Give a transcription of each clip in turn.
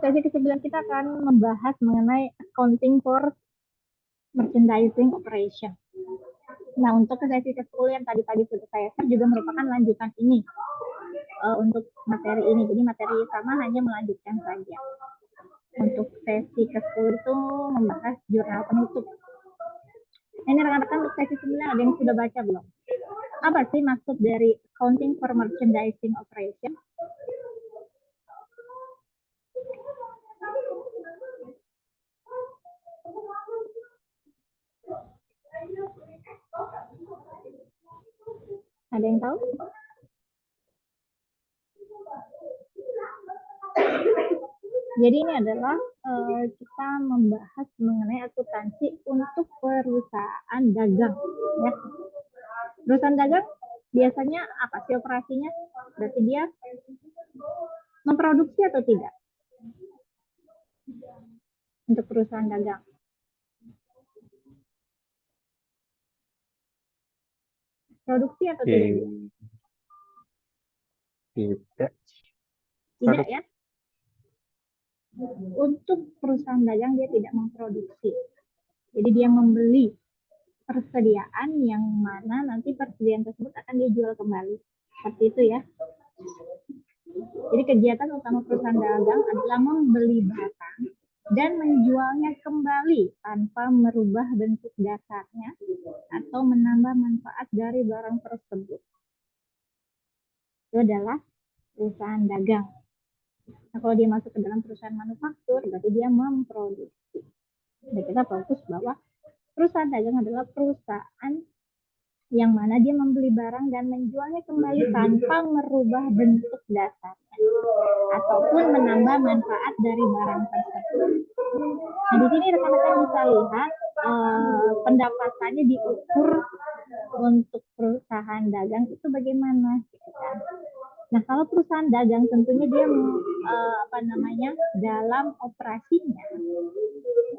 Sesi ke-9 kita akan membahas mengenai accounting for merchandising operation. Nah, untuk sesi ke-10 yang tadi sudah saya share juga merupakan lanjutan ini untuk materi ini. Jadi materi sama hanya melanjutkan saja. Untuk sesi ke-10 itu membahas jurnal penutup. Ini rekan-rekan untuk sesi 9 ada yang sudah baca belum? Apa sih maksud dari accounting for merchandising operation? Ada yang tahu? Jadi ini adalah kita membahas mengenai akuntansi untuk perusahaan dagang. Ya. Perusahaan dagang biasanya apa sih operasinya? Berarti dia memproduksi atau tidak? Untuk perusahaan dagang. Produksi atau tidak? Tidak. Tidak ya. Untuk perusahaan dagang dia tidak memproduksi. Jadi dia membeli persediaan yang mana nanti persediaan tersebut akan dia jual kembali. Seperti itu ya. Jadi kegiatan utama perusahaan dagang adalah membeli barang dan menjualnya kembali tanpa merubah bentuk dasarnya atau menambah manfaat dari barang tersebut. Itu adalah perusahaan dagang. Nah, kalau dia masuk ke dalam perusahaan manufaktur, berarti dia memproduksi. Dan kita fokus bahwa perusahaan dagang adalah perusahaan yang mana dia membeli barang dan menjualnya kembali tanpa merubah bentuk dasarnya ataupun menambah manfaat dari barang tersebut. Nah, di sini rekan-rekan bisa lihat pendapatannya diukur untuk perusahaan dagang itu bagaimana, gitu kan? Nah, kalau perusahaan dagang tentunya dia dalam operasinya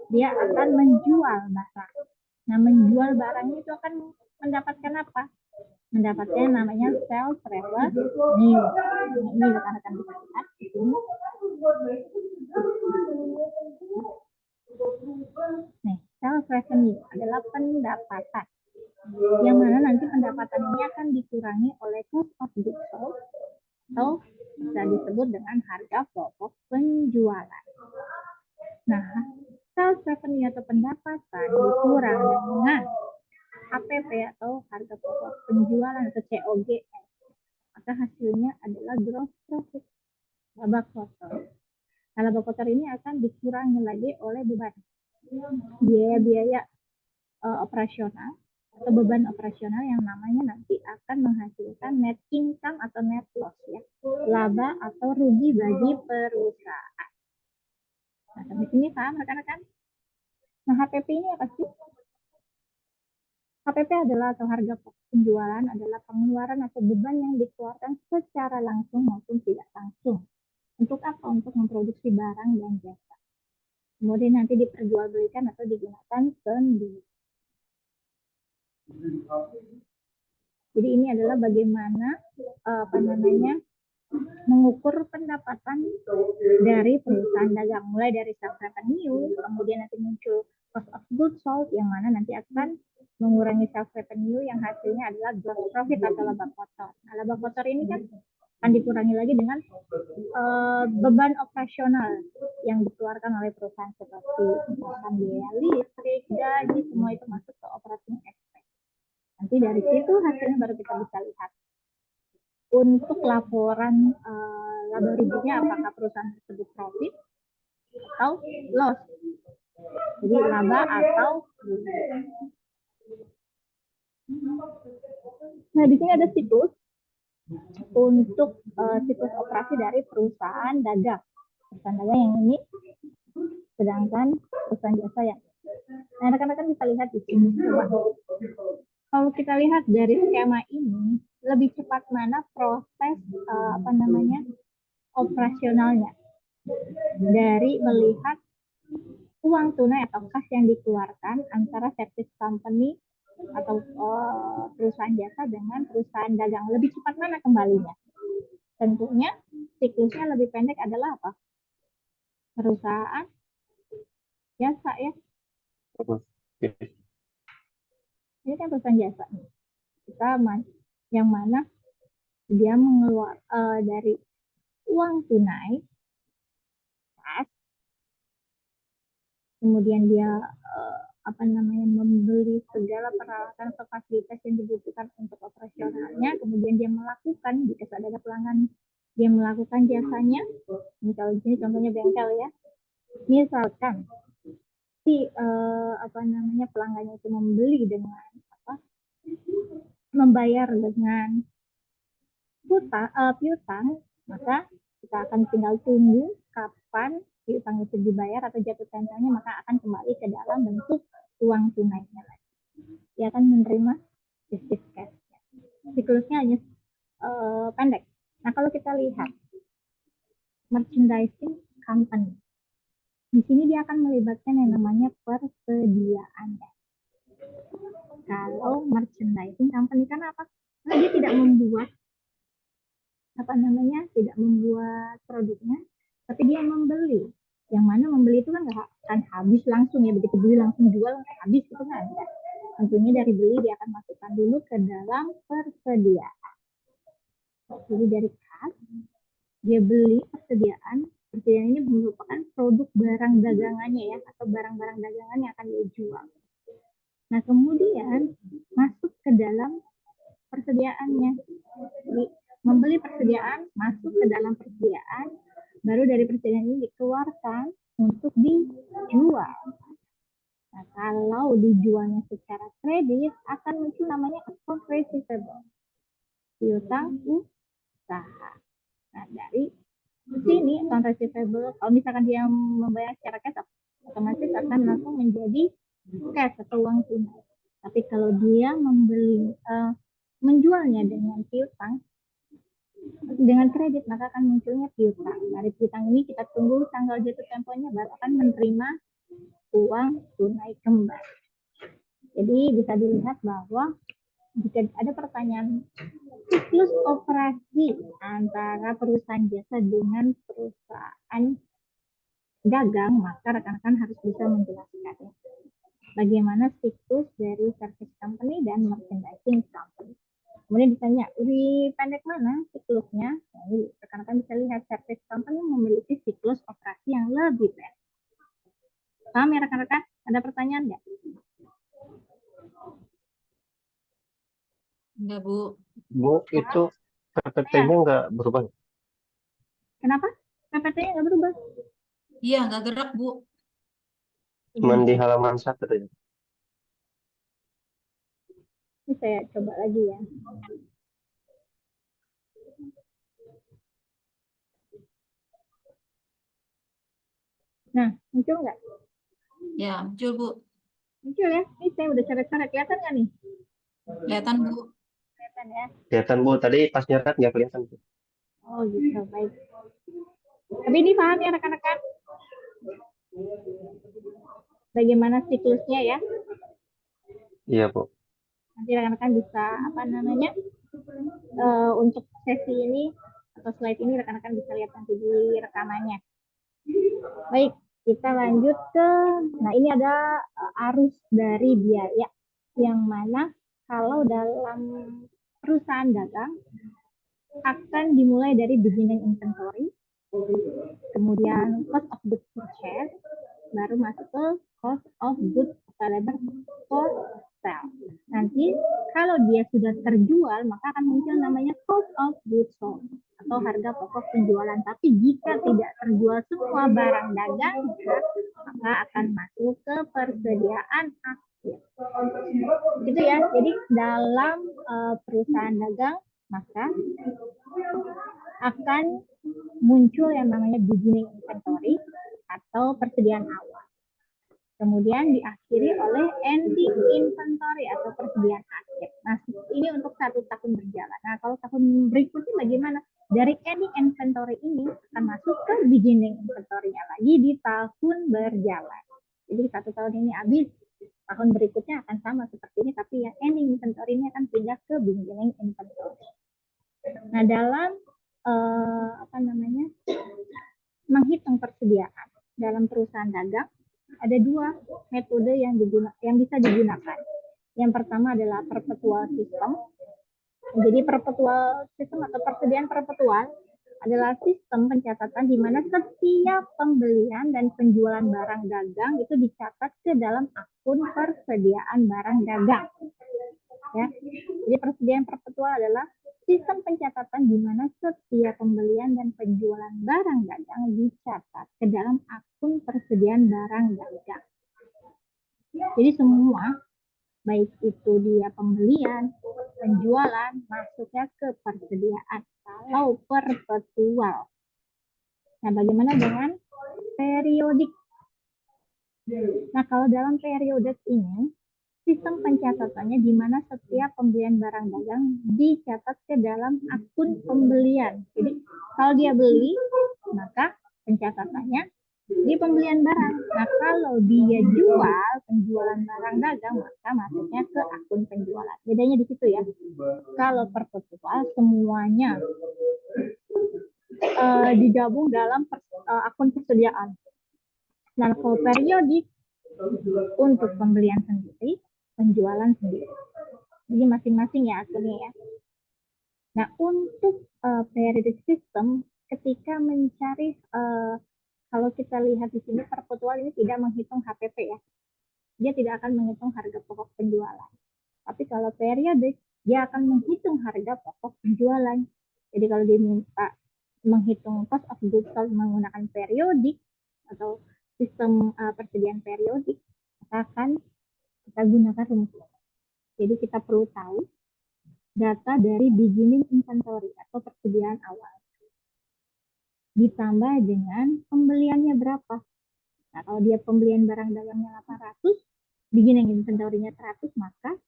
dia akan menjual barang. Nah, menjual barangnya itu akan mendapatkan apa? Mendapatkan namanya sales revenue. Nah, ini rekan-rekan bisa lihat di sini. Nih, sales revenue adalah pendapatan. Yang mana nanti pendapatan ini akan dikurangi oleh cost of goods sold atau bisa disebut dengan harga pokok penjualan. Nah, sales revenue atau pendapatan dikurang dengan HPP atau harga pokok penjualan atau COGS, maka hasilnya adalah gross profit, laba kotor. Nah, laba kotor ini akan dikurangi lagi oleh beban biaya-biaya operasional atau beban operasional yang namanya nanti akan menghasilkan net income atau net loss ya, laba atau rugi bagi perusahaan. Nah, sampai sini paham rekan-rekan? Nah, HPP ini apa sih? HPP adalah atau harga penjualan adalah pengeluaran atau beban yang dikeluarkan secara langsung maupun tidak langsung. Untuk apa? Untuk memproduksi barang dan jasa. Kemudian nanti diperjualbelikan atau digunakan sendiri. Jadi ini adalah bagaimana mengukur pendapatan dari perusahaan dagang, mulai dari sales revenue, kemudian nanti muncul cost of goods sold yang mana nanti akan mengurangi sales revenue yang hasilnya adalah gross profit atau laba kotor. Nah, laba kotor ini kan akan dikurangi lagi dengan beban operasional yang dikeluarkan oleh perusahaan seperti misalkan biaya listrik, gaji, semua itu masuk ke operating expense. Nanti dari situ hasilnya baru kita bisa lihat. Untuk laporan laba ruginya apakah perusahaan tersebut profit atau loss. Jadi laba atau rugi. Nah, di sini ada siklus untuk siklus operasi dari perusahaan dagang. Perusahaan dagang yang ini, sedangkan perusahaan jasa yang. Nah, rekan-rekan bisa lihat di sini. Coba. Kalau kita lihat dari skema ini, lebih cepat mana proses operasionalnya dari melihat uang tunai atau cash yang dikeluarkan antara service company atau perusahaan jasa dengan perusahaan dagang. Lebih cepat mana kembalinya? Tentunya siklusnya lebih pendek adalah apa? Perusahaan jasa ya. Oke. Ini kan perusahaan jasa nih. Yang mana dia dari uang tunai, cash, kemudian dia membeli segala peralatan atau fasilitas yang dibutuhkan untuk operasionalnya, kemudian dia melakukan jika ada pelanggan, dia melakukan jasanya. Misalnya ini contohnya bengkel ya. Misalkan si pelanggannya itu membeli dengan membayar dengan piutang, maka kita akan tinggal tunggu kapan piutang itu dibayar atau jatuh temponya, maka akan kembali ke dalam bentuk uang tunainya lagi. Dia akan menerima business cash. Siklusnya hanya pendek. Nah, kalau kita lihat merchandising company, di sini dia akan melibatkan yang namanya persediaan. Kalau merchandising company kan apa? Nah, dia tidak membuat produknya, tapi dia membeli. Yang mana membeli itu kan nggak akan habis langsung ya, begitu beli langsung jual habis itu kan enggak. Tentunya dari beli dia akan masukkan dulu ke dalam persediaan. Jadi dari kas dia beli persediaan ini merupakan produk barang dagangannya ya, atau barang-barang dagangan yang akan dia jual. Nah, kemudian masuk ke dalam persediaannya. Jadi, membeli persediaan, masuk ke dalam persediaan, baru dari persediaan ini dikeluarkan untuk dijual. Nah, kalau dijualnya secara kredit, akan muncul namanya account receivable, piutang usaha. Nah, dari sini account receivable, kalau misalkan dia membayar secara cash, otomatis akan langsung menjadi cash atau uang tunai. Tapi kalau dia menjualnya dengan piutang, dengan kredit, maka akan munculnya piutang. Dari piutang ini kita tunggu tanggal jatuh temponya, baru akan menerima uang tunai kembali. Jadi bisa dilihat bahwa jika ada pertanyaan siklus operasi antara perusahaan jasa dengan perusahaan dagang, maka rekan-rekan harus bisa menjelaskan bagaimana siklus dari service company dan merchandising company. Kemudian ditanya, lebih pendek mana siklusnya? Nah, rekan-rekan bisa lihat service company memiliki siklus operasi yang lebih pendek. Paham ya rekan-rekan? Ada pertanyaan nggak? Enggak, Bu. Bu, itu PPT-nya nggak berubah? Kenapa? PPT-nya nggak berubah? Iya, nggak gerak, Bu. Cuman di halaman 1 ya. Ini saya coba lagi ya. Nah, muncul nggak? Ya, muncul, Bu. Muncul ya. Ini saya udah coret-coret. Kelihatan nggak nih? Kelihatan, Bu. Kelihatan ya. Kelihatan Bu, tadi pas nyerat nggak kelihatan. Oh gitu, baik. Tapi ini paham ya rekan-rekan? Bagaimana siklusnya ya? Iya Bu. Nanti rekan-rekan bisa untuk sesi ini atau slide ini rekan-rekan bisa lihat nanti di rekamannya. Baik, kita lanjut ke, nah ini ada arus dari biaya, yang mana kalau dalam perusahaan dagang akan dimulai dari beginning inventory, kemudian cost of goods purchase, baru masuk ke cost of goods for sale. Nanti kalau dia sudah terjual, maka akan muncul namanya cost of goods sold atau harga pokok penjualan. Tapi jika tidak terjual semua barang dagang, maka akan masuk ke persediaan akhir. Gitu ya. Jadi dalam perusahaan dagang, maka akan muncul yang namanya beginning inventory atau persediaan awal. Kemudian diakhiri oleh ending inventory atau persediaan akhir. Nah, ini untuk 1 tahun berjalan. Nah, kalau tahun berikutnya bagaimana? Dari ending inventory ini akan masuk ke beginning inventory-nya lagi di tahun berjalan. Jadi 1 tahun ini habis, tahun berikutnya akan sama seperti ini, tapi yang ending inventory ini akan pindah ke beginning inventory. Nah, dalam menghitung persediaan, dalam perusahaan dagang, ada dua metode yang bisa digunakan. Yang pertama adalah perpetual system. Jadi perpetual system atau persediaan perpetual adalah sistem pencatatan di mana setiap pembelian dan penjualan barang dagang itu dicatat ke dalam akun persediaan barang dagang. Ya. Jadi persediaan perpetual adalah sistem pencatatan di mana setiap pembelian dan penjualan barang dagang dicatat ke dalam akun persediaan barang dagang. Jadi semua, baik itu dia pembelian, penjualan, masuknya ke persediaan kalau perpetual. Nah, bagaimana dengan periodik? Nah, kalau dalam periodik ini, sistem pencatatannya di mana setiap pembelian barang dagang dicatat ke dalam akun pembelian. Jadi, kalau dia beli, maka pencatatannya di pembelian barang. Nah, kalau dia jual, penjualan barang dagang, maka masuknya ke akun penjualan. Bedanya di situ ya. Kalau perpetual, semuanya digabung dalam akun persediaan. Nah, kalau periodik untuk pembelian sendiri, penjualan sendiri. Jadi masing-masing ya akunnya ya. Nah, untuk periodic system, ketika mencari kalau kita lihat di sini perpetual ini tidak menghitung HPP ya. Dia tidak akan menghitung harga pokok penjualan. Tapi kalau periodik, dia akan menghitung harga pokok penjualan. Jadi kalau diminta menghitung cost of goods sold menggunakan periodik atau sistem persediaan periodik, maka akan kita gunakan rumus. Jadi kita perlu tahu data dari beginning inventory atau persediaan awal. Ditambah dengan pembeliannya berapa. Nah, kalau dia pembelian barang dagangnya 800, beginning inventory-nya 100, maka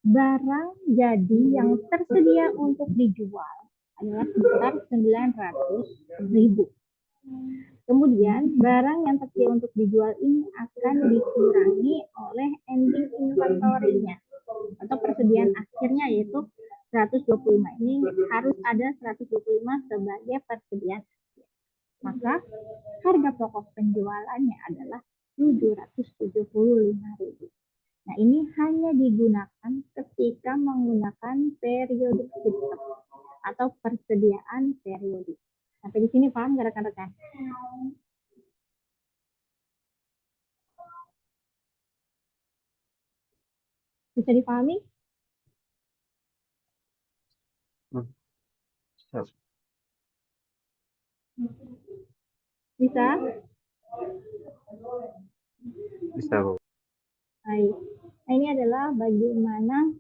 barang jadi yang tersedia untuk dijual adalah sekitar 900.000. Kemudian barang yang tersedia untuk dijual ini akan dikurangi oleh ending inventory-nya atau persediaan akhirnya yaitu 125. Ini harus ada 125 sebagai persediaan akhir. Maka harga pokok penjualannya adalah 775.000. Nah, ini hanya digunakan ketika menggunakan periodic system atau persediaan periodik. Sampai di sini paham nggak rekan-rekan? Bisa dipahami? Bisa? Bisa, Bu. Baik. Nah, ini adalah bagaimana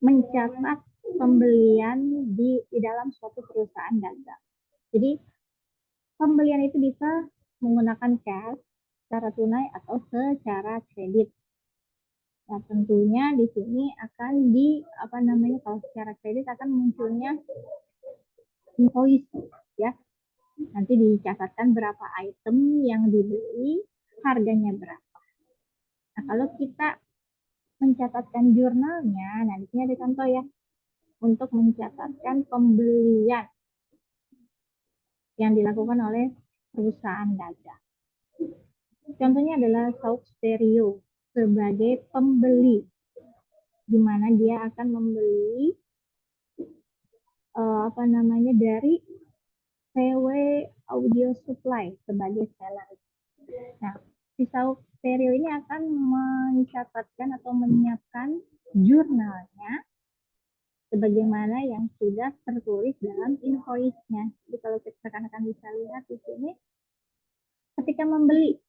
mencatat pembelian di dalam suatu perusahaan dagang. Jadi, pembelian itu bisa menggunakan cash, secara tunai atau secara kredit. Nah, tentunya di sini akan kalau secara kredit akan munculnya invoice ya. Nanti dicatatkan berapa item yang dibeli, harganya berapa. Nah, kalau kita mencatatkan jurnalnya, nah di sini ada contoh ya, untuk mencatatkan pembelian yang dilakukan oleh perusahaan dagang. Contohnya adalah South Stereo sebagai pembeli, di mana dia akan membeli dari VW Audio Supply sebagai seller. Nah, si South Stereo ini akan mencatatkan atau menyiapkan jurnalnya sebagaimana yang sudah tertulis dalam invoice-nya. Jadi kalau rekan-rekan bisa lihat di sini, ketika membeli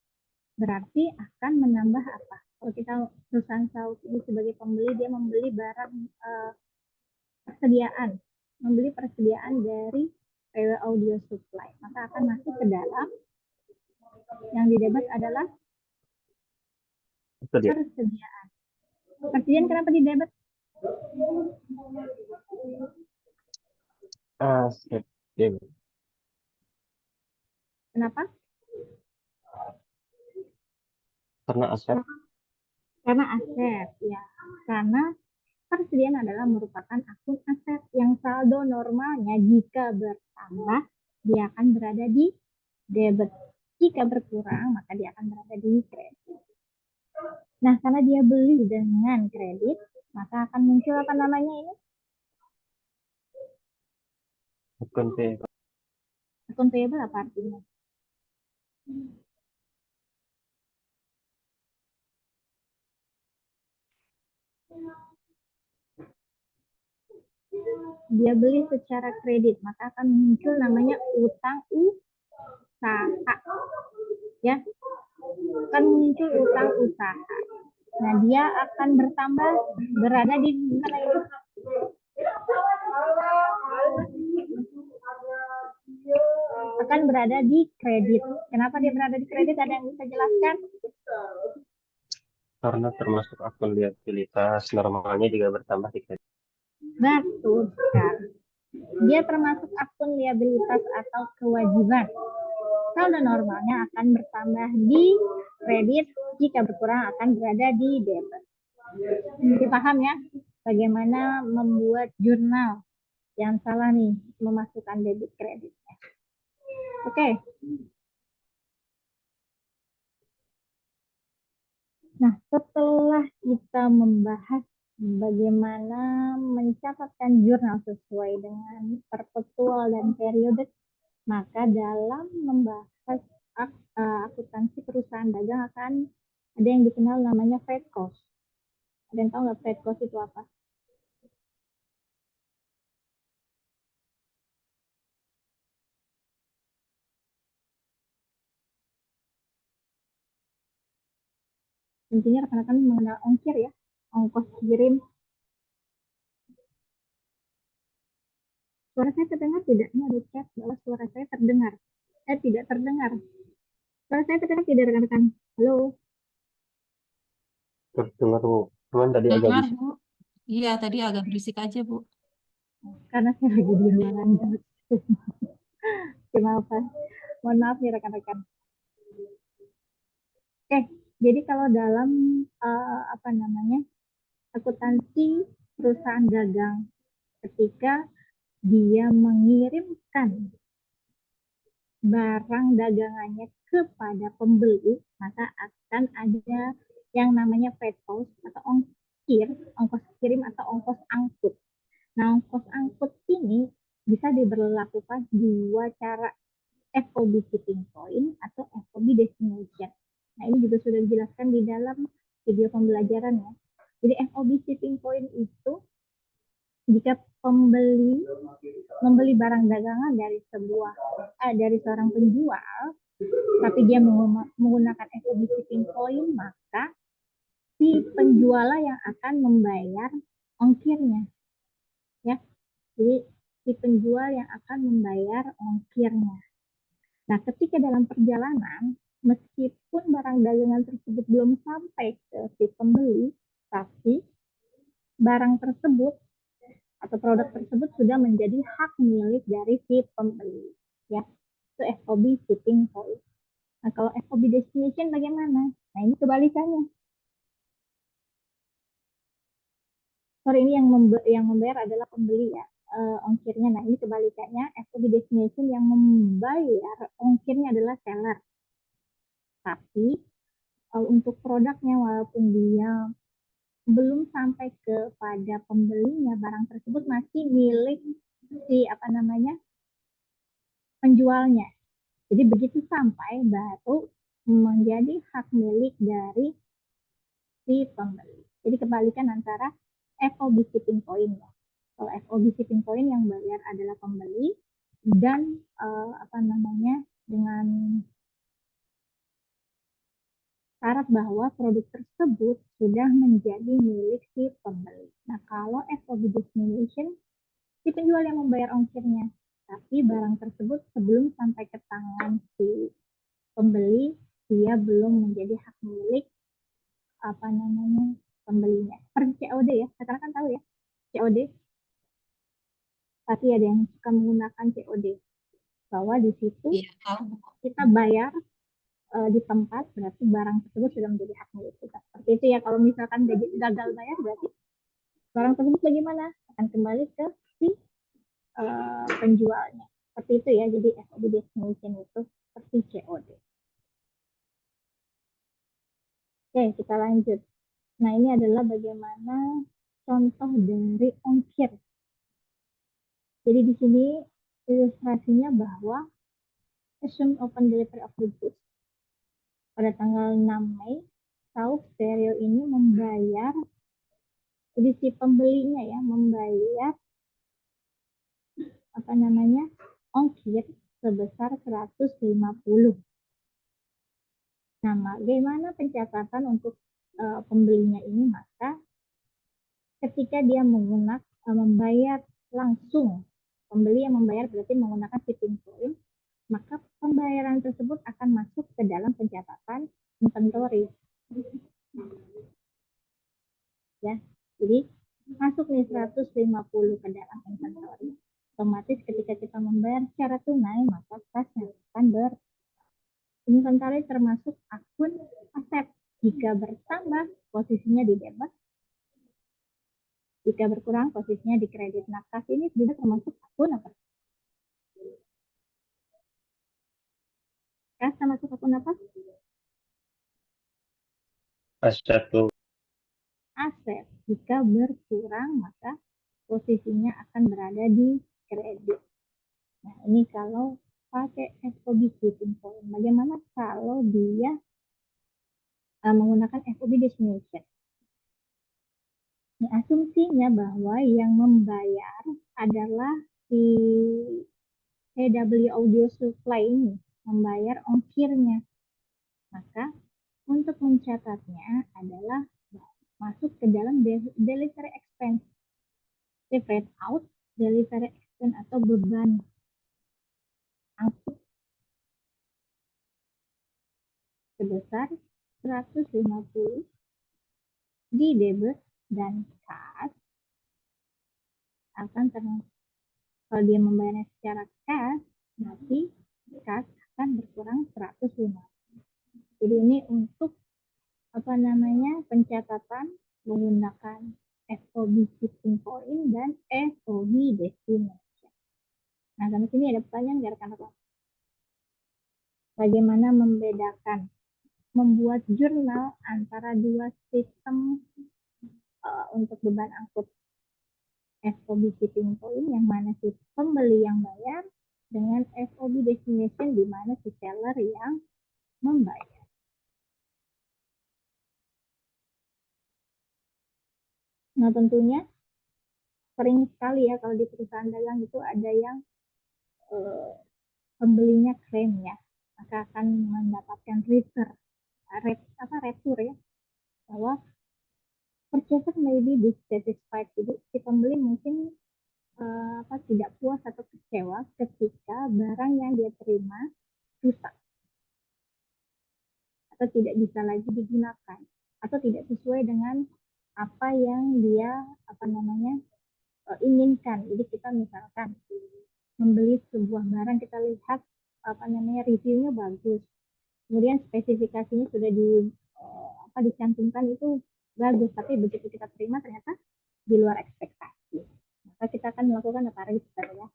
berarti akan menambah apa? Kalau kita perusahaan South ini sebagai pembeli, dia membeli barang membeli persediaan dari VW Audio Supply, maka akan masuk ke dalam yang didebet adalah persediaan. Persediaan kenapa didebet? Aset. Kenapa? Karena aset. Karena aset, ya. Karena persediaan adalah merupakan akun aset yang saldo normalnya jika bertambah, dia akan berada di debit. Jika berkurang, maka dia akan berada di kredit. Nah, karena dia beli dengan kredit, maka akan muncul apa namanya ini? Akun payable. Akun payable apa artinya? Dia beli secara kredit, maka akan muncul namanya utang usaha. Ya, akan muncul utang usaha. Nah, dia akan bertambah berada di mana itu? Akan berada di kredit. Kenapa dia berada di kredit? Ada yang bisa jelaskan? Karena termasuk akun liabilitas, normalnya juga bertambah di kredit. Betul sekali. Dia termasuk akun liabilitas atau kewajiban. Saldo normalnya akan bertambah di kredit, jika berkurang akan berada di debit. Jadi paham ya bagaimana membuat jurnal. Yang salah nih memasukkan debit kreditnya. Oke. Nah, setelah kita membahas bagaimana mencatatkan jurnal sesuai dengan perpetual dan periodik, maka dalam membahas akuntansi perusahaan dagang akan ada yang dikenal namanya freight cost. Ada yang tahu nggak freight cost itu apa? Intinya rekan-rekan mengenal ongkir ya, ongkos kirim. Suara saya terdengar tidak? Ini ada chat bahwa suara saya terdengar. Saya tidak terdengar. Suara saya terdengar tidak rekan-rekan? Halo? Terdengar, Bu. Cuman tadi agak Dengar, bisa. Bu. Iya, tadi agak berisik aja, Bu. Karena saya lagi di ruangan. Kenapa? Mohon maaf ya rekan-rekan. Oke, jadi kalau dalam apa namanya akuntansi perusahaan dagang, ketika dia mengirimkan barang dagangannya kepada pembeli, maka akan ada yang namanya freight cost atau ongkir, ongkos kirim atau ongkos angkut. Nah, ongkos angkut ini bisa diberlakukan dua cara, FOB shipping point atau FOB destination. Nah, ini juga sudah dijelaskan di dalam video pembelajaran ya. Jadi FOB shipping point itu jika pembeli membeli barang dagangan dari seorang penjual, tapi dia menggunakan FOB shipping point, maka si penjual yang akan membayar ongkirnya, ya. Jadi si penjual yang akan membayar ongkirnya. Nah, ketika dalam perjalanan, meskipun barang dagangan tersebut belum sampai ke si pembeli, tapi barang tersebut atau produk tersebut sudah menjadi hak milik dari si pembeli. Ya, itu FOB shipping point. Nah, kalau FOB destination bagaimana? Nah, ini kebalikannya. Sorry, ini yang membayar adalah pembeli ya, ongkirnya. Nah, ini kebalikannya, FOB destination yang membayar ongkirnya adalah seller. Tapi untuk produknya walaupun dia belum sampai kepada pembelinya, barang tersebut masih milik si apa namanya penjualnya. Jadi begitu sampai baru menjadi hak milik dari si pembeli. Jadi kebalikan antara FOB shipping point ya. Kalau FOB shipping point yang bayar adalah pembeli dan apa namanya dengan syarat bahwa produk tersebut sudah menjadi milik si pembeli. Nah, kalau FOB destination, si penjual yang membayar ongkirnya, tapi barang tersebut sebelum sampai ke tangan si pembeli, dia belum menjadi hak milik apa namanya pembelinya. Seperti COD ya, sekarang kan tahu ya COD. Tapi ada yang suka menggunakan COD, bahwa di situ Iya, tahu, Bu. kita bayar di tempat, berarti barang tersebut sudah menjadi hak milik kita. Seperti itu ya. Kalau misalkan gagal bayar, berarti barang tersebut bagaimana? Akan kembali ke si penjualnya. Seperti itu ya. Jadi FOB destination itu seperti COD. Oke, kita lanjut. Nah, ini adalah bagaimana contoh dari ongkir. Jadi di sini ilustrasinya bahwa assume open delivery of the goods. Pada tanggal 6 Mei, Sauk Stereo ini membayar, jadi si pembelinya ya, membayar ongkir sebesar 150. Nah, bagaimana pencatatan untuk pembelinya ini? Maka ketika dia membayar langsung, pembeli yang membayar berarti menggunakan shipping point, maka pembayaran tersebut akan masuk ke dalam pencatatan inventory. Ya, jadi masuk nih 150 ke dalam inventory. Otomatis ketika kita membayar secara tunai, maka kasnya akan inventory termasuk akun aset. Jika bertambah, posisinya di debit. Jika berkurang, posisinya di kredit. Nah, kas ini juga termasuk akun apa? Kas termasuk akun apa? Aset tuh. Aset. Jika berkurang, maka posisinya akan berada di kredit. Nah, ini kalau pakai FOB shipping point. Bagaimana kalau dia menggunakan FOB destination? Ini asumsinya bahwa yang membayar adalah si CW Audio Supply ini, membayar ongkirnya. Maka untuk mencatatnya adalah masuk ke dalam delivery expense. Separate out delivery expense atau beban angkut sebesar 150 di debit dan kas akan kalau dia membayarnya secara cash, nanti kas akan berkurang 150. Jadi ini untuk pencatatan menggunakan FOB shipping point dan FOB destination. Nah, sampai sini ada pertanyaan nggak rekan-rekan? Bagaimana membuat jurnal antara dua sistem untuk beban angkut FOB shipping point yang mana si pembeli yang bayar dengan FOB destination di mana si seller yang membayar. Nah, tentunya sering sekali ya kalau di perusahaan dagang itu ada yang pembelinya klaim ya, maka akan mendapatkan retur ya, bahwa purchaser may be dissatisfied. Jadi si pembeli mungkin tidak puas atau kecewa ketika barang yang dia terima rusak atau tidak bisa lagi digunakan atau tidak sesuai dengan apa yang dia inginkan. Jadi kita misalkan membeli sebuah barang, kita lihat reviewnya bagus, kemudian spesifikasinya sudah dicantumkan itu bagus, tapi begitu kita terima ternyata di luar ekspektasi, maka kita akan melakukan return ya.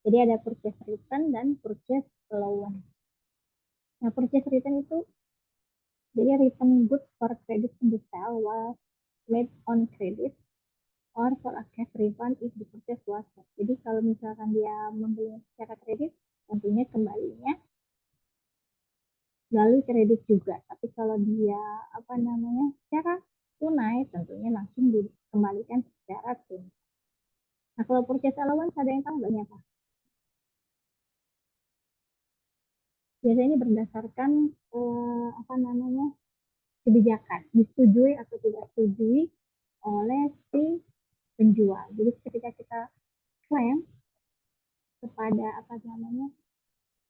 Jadi ada purchase return dan purchase allowance. Nah, purchase return itu jadi return goods for credit in the sale was made on credit or for a cash refund if the purchase was sold. Jadi kalau misalkan dia membeli secara kredit, tentunya kembalinya lalu kredit juga. Tapi kalau dia secara tunai, tentunya langsung dikembalikan secara tunai. Nah, kalau purchase allowance ada yang tahu nggak apa? Biasanya ini berdasarkan kebijakan, disetujui atau tidak disetujui oleh si penjual. Jadi ketika kita klaim kepada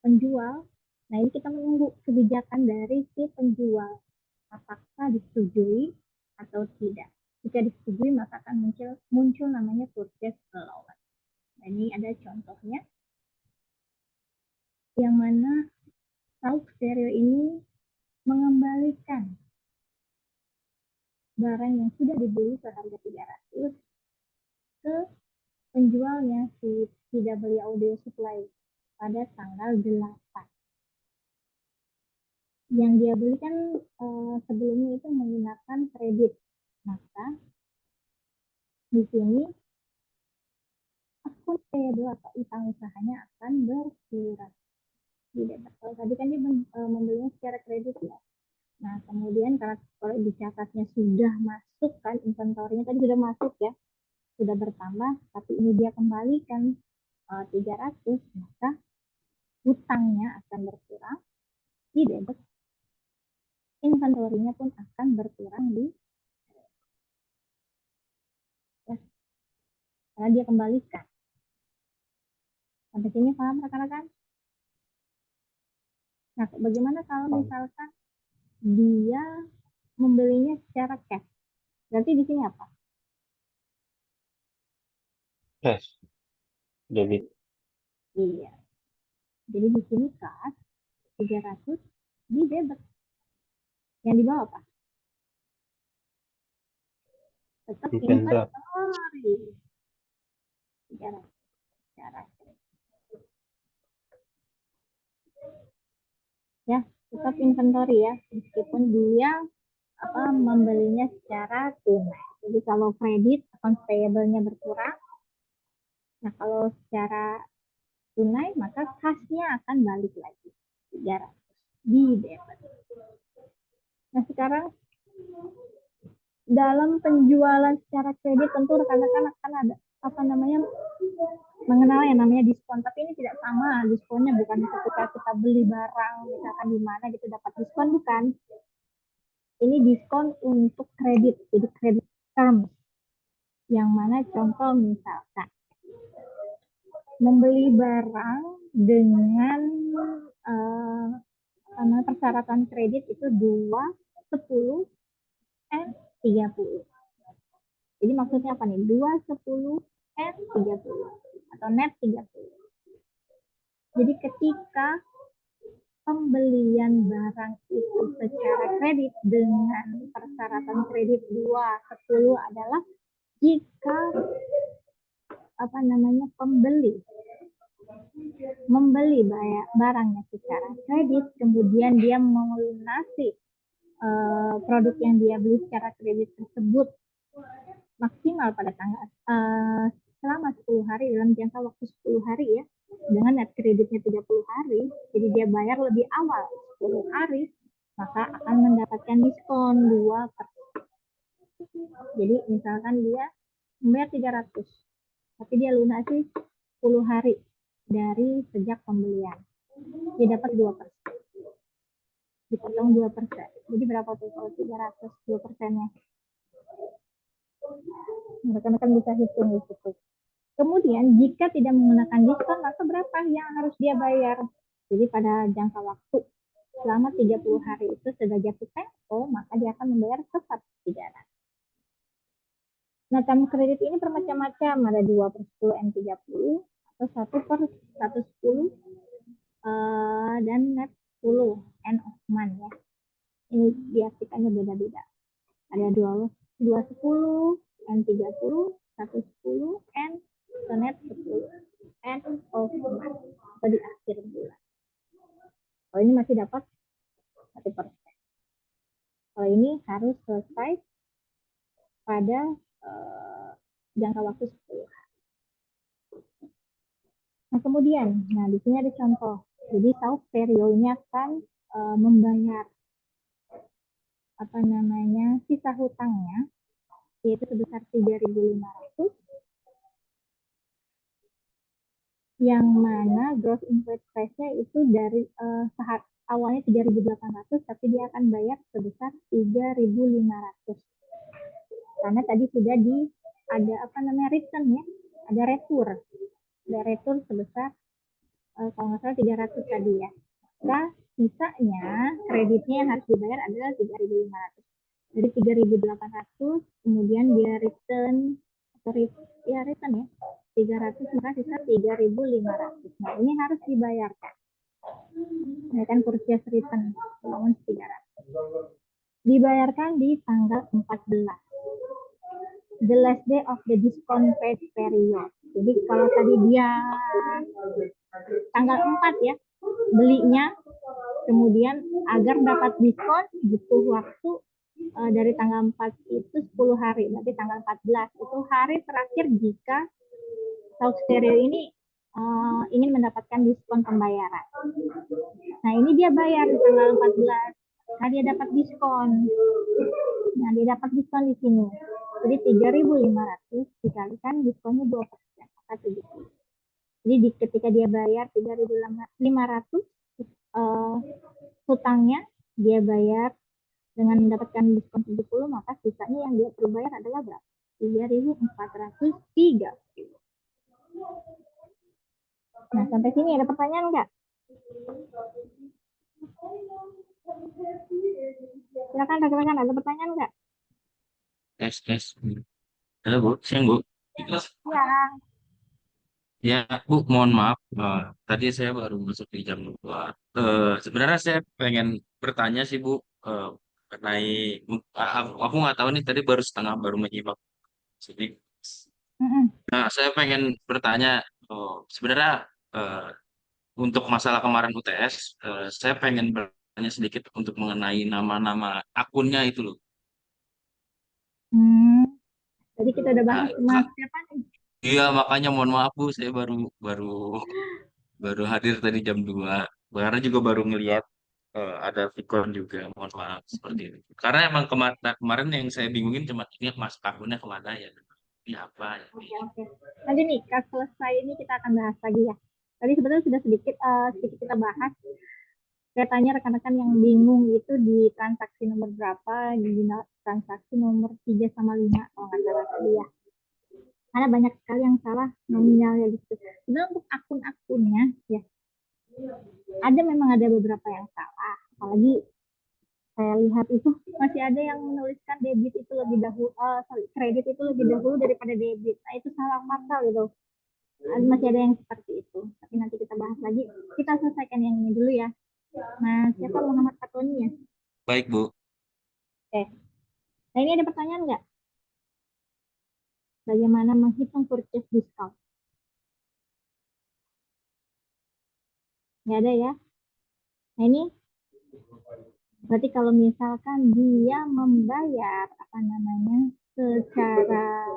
penjual, nah ini kita menunggu kebijakan dari si penjual apakah disetujui atau tidak. Jika disetujui maka akan muncul namanya purchase allowance. Nah, ini ada contohnya yang mana Sauk Stereo ini mengembalikan barang yang sudah dibeli seharga 300 ke penjualnya si CW Audio Supply pada tanggal 8. yang dia beli kan sebelumnya itu menggunakan kredit, maka di sini akun payable atau utang usahanya akan berkurang. Kalau tadi kan dia membelinya secara kredit ya. Nah, kemudian kalau dicatatnya sudah masuk kan, inventorinya tadi sudah masuk ya, sudah bertambah, tapi ini dia kembalikan 300, maka hutangnya akan berkurang di debit, inventorinya pun akan berkurang di ya, karena dia kembalikan. Sampai sini paham rekan-rekan? Nah, bagaimana kalau misalkan dia membelinya secara cash? Berarti di sini apa? Cash. Debit. Iya. Jadi di sini cash 300 di debit. Yang di bawah apa? Tetap Inventory. inventory. 300. Ya, tetap inventory ya, meskipun dia membelinya secara tunai. Jadi kalau kredit account payable-nya berkurang, nah kalau secara tunai maka kas-nya akan balik lagi 300 di debit. Nah sekarang dalam penjualan secara kredit tentu rekan-rekan akan ada mengenal yang namanya diskon, tapi ini tidak sama. Diskonnya bukan ketika kita beli barang misalkan di mana gitu dapat diskon, bukan. Ini diskon untuk kredit, jadi kredit term, yang mana contoh misalkan membeli barang dengan persyaratan kredit itu 2, 10, and 30. Jadi maksudnya apa nih? 2, 10, and 30 atau net 30. Jadi ketika pembelian barang itu secara kredit dengan persyaratan kredit 2, 10 adalah jika pembeli membeli barangnya secara kredit, kemudian dia melunasi produk yang dia beli secara kredit tersebut maksimal pada tanggal selama 10 hari, dalam jangka waktu 10 hari ya, dengan net kreditnya 30 hari, jadi dia bayar lebih awal 10 hari, maka akan mendapatkan diskon 2%. Jadi misalkan dia membayar 300, tapi dia lunasi 10 hari dari sejak pembelian, dia dapat 2%. Dipotong 2%. Jadi berapa tuh kalau 300 2%-nya? Rekan-rekan bisa hitung di situ. Kemudian jika tidak menggunakan diskon, maka berapa yang harus dia bayar? Jadi pada jangka waktu selama 30 hari itu sudah jatuh tempo, maka dia akan membayar tetap 300. Nah, term kredit ini bermacam-macam, ada 2/10 N30 atau 1/110 dan net 10 end of month ya. Ini diartikannya beda-beda. Ada 2/10, N30, 1/10, N net 10 end of month atau di akhir bulan. Kalau ini masih dapat 1%. Kalau ini harus selesai pada jangka waktu 10 hari. Nah kemudian, di sini ada contoh. Jadi South Perio ini akan membayar sisa hutangnya yaitu sebesar 3.500, yang mana gross invoice price-nya itu dari awalnya 3.800, tapi dia akan bayar sebesar 3.500 karena tadi sudah ada return ya, ada retur sebesar kalau nggak salah 300 tadi ya. Nah, sisanya kreditnya yang harus dibayar adalah 3.500. Jadi 3.800, kemudian dia return ya 300, maka sisa 3.500. Nah, ini harus dibayarkan. Ini kan purchase return, namun 300. Dibayarkan di tanggal 14. The last day of the discount paid period. Jadi kalau tadi dia tanggal 4 ya belinya, Kemudian agar dapat diskon butuh waktu dari tanggal 4 itu 10 hari, berarti tanggal 14 itu hari terakhir jika Sauk Stereo ini ingin mendapatkan diskon pembayaran. Nah, ini dia bayar di tanggal 14. Nah, dia dapat diskon. Nah, dia dapat diskon di sini. Jadi 3.500 dikalikan diskonnya 2%, maka 70. Jadi ketika dia bayar 3.500 hutangnya, dia bayar dengan mendapatkan diskon 70, maka sisanya yang dia perlu bayar adalah berapa? 3.430. Nah, sampai sini ada pertanyaan nggak? Silakan rekan-rekan, ada pertanyaan nggak? Tes. Halo Bu, siang Bu. Ya, Ya Bu, mohon maaf. Tadi saya baru masuk di jam 2. Sebenarnya saya pengen bertanya sih Bu, mengenai aku nggak tahu nih tadi baru menyimak sedikit. Nah, saya pengen bertanya, sebenarnya eh, untuk masalah kemarin UTS, saya pengen bertanya sedikit untuk mengenai nama-nama akunnya itu loh. Jadi kita udah bahas sama siapa nih? Iya, makanya mohon maaf Bu, saya baru baru baru hadir tadi jam 2. Karena juga baru ngelihat ada Vicon juga, mohon maaf seperti itu. Karena emang kemarin yang saya bingungin cuma ini mas akunnya kemana ya? Ini apa ya? Oke. Nanti nih, pas selesai ini kita akan bahas lagi ya. Tadi sebenarnya sudah sedikit kita bahas. Saya tanya rekan-rekan yang bingung itu di transaksi nomor berapa, di transaksi nomor 3 sama 5 kalau nggak salah tadi ya. Karena banyak sekali yang salah nominalnya gitu. Sebenarnya untuk akun-akunnya ya, memang ada beberapa yang salah. Apalagi saya lihat itu masih ada yang menuliskan debit itu lebih dahulu, kredit itu lebih dahulu daripada debit. Nah, itu salah fatal gitu. Masih ada yang seperti itu. Tapi nanti kita bahas lagi. Kita selesaikan yang ini dulu ya. Nah, siapa Muhammad Fatoni ya? Baik Bu. Oke. Nah, ini ada pertanyaan nggak? Bagaimana menghitung purchase discount? Nggak ada ya? Nah, ini berarti kalau misalkan dia membayar secara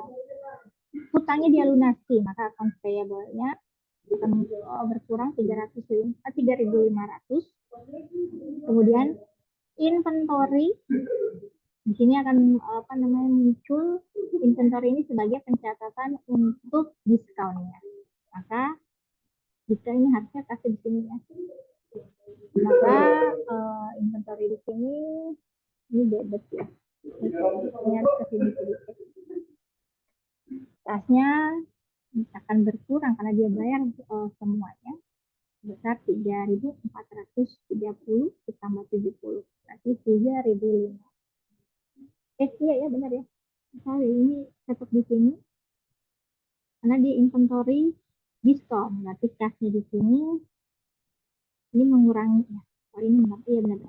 hutangnya dia lunasi, maka account payable-nya akan berkurang 3.500. Kemudian inventory di sini akan muncul inventory ini sebagai pencatatan untuk diskonnya. Maka jika ini harusnya kasih di sini ya. Maka inventory di sini ini debit ya. Ini harus ke sini sedikit. Tasnya akan berkurang karena dia bayar semuanya sebesar 3.430 ditambah 70, berarti 3.005. Iya ya benar ya. Misalnya ini tetap di sini karena di inventory diskon, berarti kasnya di sini ini mengurangi ya. Oh ini benar, iya benar.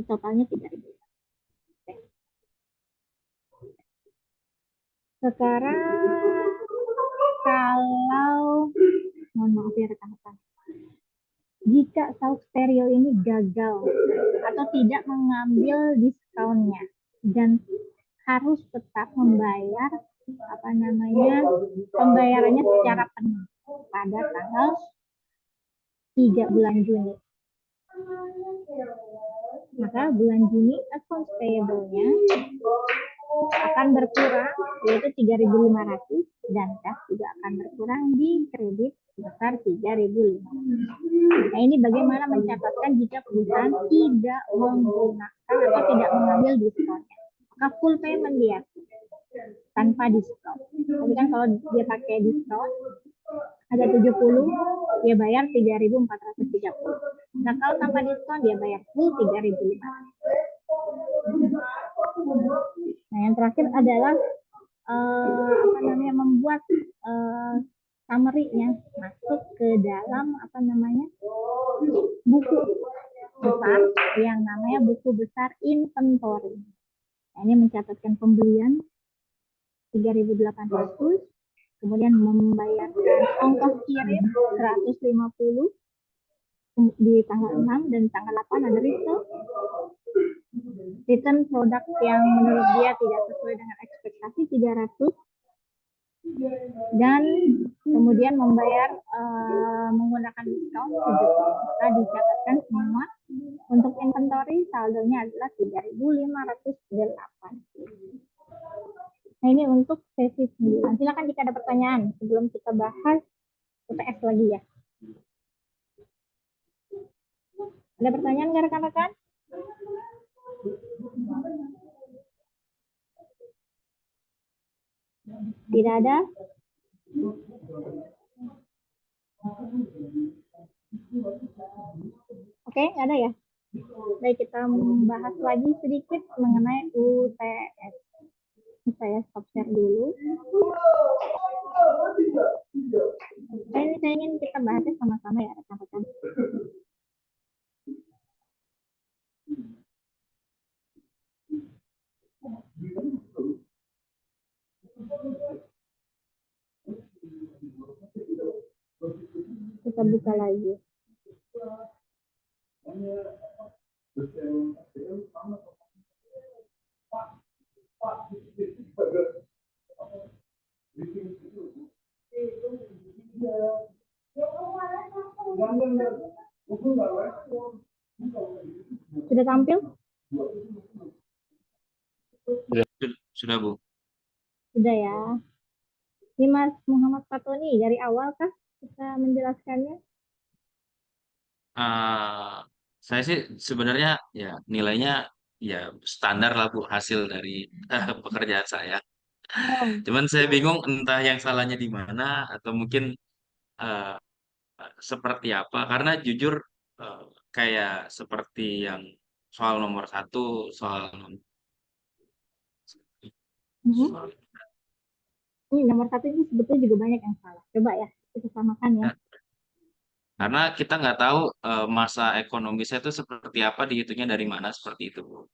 Totalnya 3.000. Sekarang kalau mohon maaf ya rekan-rekan, jika Sauk Stereo ini gagal atau tidak mengambil diskonnya dan harus tetap membayar pembayarannya secara penuh pada tanggal 3 bulan Juni, maka bulan Juni account payable-nya akan berkurang yaitu 3.500 dan kas juga akan berkurang di kredit sebesar 3.500. Nah, ini bagaimana mencatatkan jika perusahaan tidak menggunakan atau tidak mengambil diskonnya. Maka full payment dia tanpa diskon. Tapi kan kalau dia pakai diskon ada 70, dia bayar 3.430. Nah, kalau tanpa diskon dia bayar full 3.500. Nah, yang terakhir adalah membuat summary-nya masuk ke dalam buku besar yang namanya buku besar inventory. Nah, ini mencatatkan pembelian 3.800, kemudian membayarkan ongkos kirim 150, di tanggal 6 dan tanggal 8 ada return produk yang menurut dia tidak sesuai dengan ekspektasi 300, dan kemudian membayar menggunakan diskon 70. Maka dicatatkan semua untuk inventory saldonya adalah 3.508. Nah, ini untuk sesi 9. Silakan jika ada pertanyaan sebelum kita bahas UTS lagi ya. Ada pertanyaan nggak rekan-rekan? Tidak ada? Oke, nggak ada ya? Baik, kita membahas lagi sedikit mengenai UTS. Saya stop share dulu. Ini saya ingin kita bahasnya sama-sama ya rekan-rekan. Kita buka lagi. Sudah tampil? Sudah, Bu. Sudah ya. Ini Mas Muhammad Fatoni, dari awal kah kita menjelaskannya? Saya sih sebenarnya ya nilainya ya standar lah Bu, hasil dari pekerjaan saya. Oh, Cuman saya bingung entah yang salahnya di mana atau mungkin eh, seperti apa. Karena jujur eh, kayak seperti yang soal nomor satu, mhm. soal Ini nomor 1 ini sebetulnya juga banyak yang salah. Coba ya, kita samakan ya. karena kita nggak tahu masa ekonomi saya itu seperti apa, dihitungnya dari mana seperti itu Bu.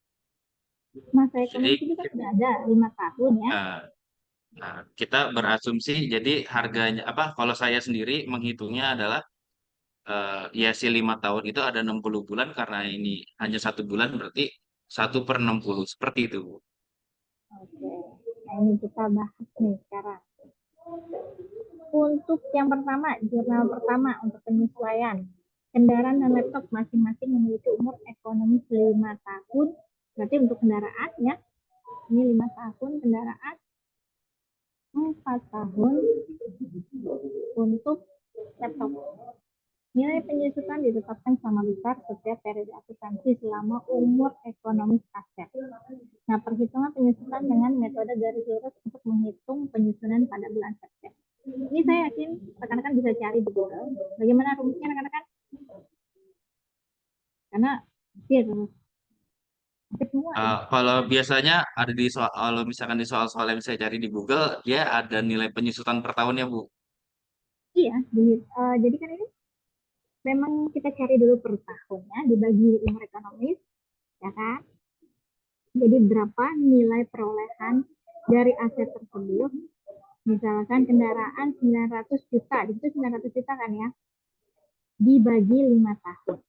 Masa Jadi ekonomi itu kan sudah ada 5 tahun ya. eh, nah, kita berasumsi jadi harganya apa? Kalau saya sendiri menghitungnya adalah ya si 5 tahun itu ada 60 bulan, karena ini hanya 1 bulan berarti 1/60 seperti itu Bu. Oke, nah ini kita bahas nih sekarang. Untuk yang pertama, jurnal pertama untuk penyesuaian. Kendaraan dan laptop masing-masing memiliki umur ekonomis 5 tahun. Berarti untuk kendaraan ya, ini 5 tahun kendaraan, 4 tahun untuk laptop. Nilai penyusutan ditetapkan sama besar setiap periode akuntansi selama umur ekonomis aset. Nah, perhitungan penyusutan dengan metode garis lurus untuk menghitung penyusunan pada bulan September. Ini saya yakin rekan-rekan bisa cari di Google. Bagaimana rumusnya rekan-rekan? Karena hampir semua ya. Kalau biasanya ada di soal, kalau misalkan di soal-soal yang saya cari di Google, dia ada nilai penyusutan per tahunnya Bu. Iya, jadi kan ini memang kita cari dulu per tahunnya dibagi umur ekonomis, ya kan? Jadi berapa nilai perolehan dari aset tersebut? Misalkan kendaraan 900 juta, itu 900 juta kan ya, dibagi 5 tahun.